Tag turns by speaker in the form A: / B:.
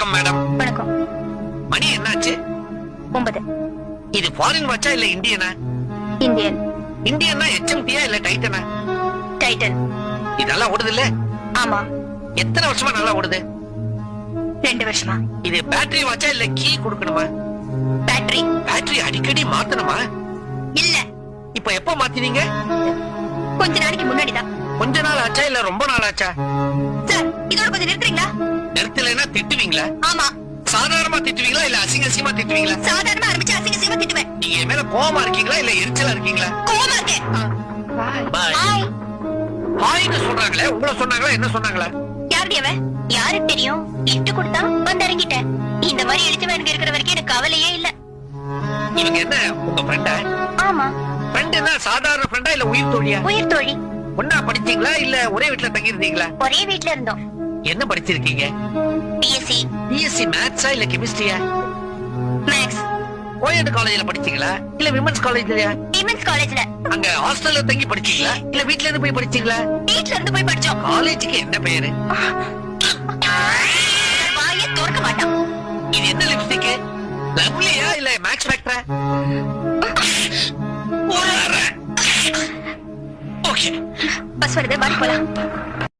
A: வணக்கம் மேடம்.
B: வணக்கம்.
A: மணி என்னாச்சு?
B: 9.
A: இது ஃபாரின் வாட்சா இல்ல இந்தியனா?
B: இந்தியன்.
A: இந்தியனா HMT-யா இல்ல டைட்டனா?
B: டைட்டன்.
A: இதெல்லாம் ஓடுது இல்ல?
B: ஆமா.
A: எத்தனை வருஷமா நல்லா ஓடுது?
B: 2 வருஷமா.
A: இது பேட்டரி வாட்சா இல்ல கீ கொடுக்கணுமா?
B: பேட்டரி.
A: பேட்டரி அடிக்கடி மாத்தணுமா?
B: இல்ல.
A: இப்ப எப்ப மாத்தினீங்க?
B: கொஞ்ச நாளைக்கு முன்னாடிதான்.
A: கொஞ்ச நாள் ஆச்சா இல்ல ரொம்ப நாள் ஆச்சா?
B: சார், இதோட கொஞ்சம் நிறுத்துறீங்களா?
A: நிறுத்தலைன்னா திட்டுவீங்களா?
B: ஆமா.
A: சாதாரணமா திட்டுவீங்களா இல்ல அசிங்க அசிங்கமா திட்டுவீங்களா?
B: சாதாரணமா ஆரம்பிச்சு அசிங்க அசிங்கமா திட்டுவேன்.
A: நீங்க என் மேல கோவமா இருக்கீங்களா இல்ல எரிச்சலா இருக்கீங்களா?
B: கோவமா இருக்கேன்.
A: பாய்.
B: ஹாய்.
A: ஹாய்னு சொல்றாங்களே, உங்களை சொன்னாங்களா என்ன சொன்னாங்களா?
B: யாருடைய அவன்? யாருக்கு தெரியும்? லிஃப்ட் கொடுத்தா வந்து இறங்கிட்டேன். இந்த மாதிரி இடிச்சவனுக்கு இருக்கிற வரைக்கும் எனக்கு கவலையே இல்ல.
A: இவங்க என்ன உங்க ஃப்ரெண்டா?
B: ஆமா.
A: ஃப்ரெண்ட் என்ன சாதாரண ஃப்ரெண்டா இல்ல உயிர் தோழியா?
B: உயிர் தோழி.
A: ஒன்னா படிச்சீங்களா இல்ல ஒரே வீட்ல தங்கி இருந்தீங்களா?
B: ஒரே வீட்ல இருந்தோம்.
A: என்ன படிச்சிருக்கீங்க?
B: பிஎஸ்சி.
A: பிஎஸ்சி மேத்ஸா இல்ல கெமிஸ்ட்ரியா?
B: மேக்ஸ்.
A: கோயட் காலேஜ்ல படிச்சீங்களா இல்ல விமென்ஸ் காலேஜ்லயா?
B: விமென்ஸ் காலேஜ்ல.
A: அங்க ஹாஸ்டல்ல தங்கி படிச்சீங்களா இல்ல வீட்ல இருந்து போய் படிச்சீங்களா?
B: வீட்ல இருந்து போய் படிச்சோம்.
A: காலேஜுக்கு என்ன பேரு?
B: வாயே திறக்க மாட்டான்.
A: இது என்ன லிப்ஸ்டிக்? லவ்லியா இல்ல மேக்ஸ் ஃபேக்டரா? ஓகே.
B: பஸ் வருது, வாடி போலாம்.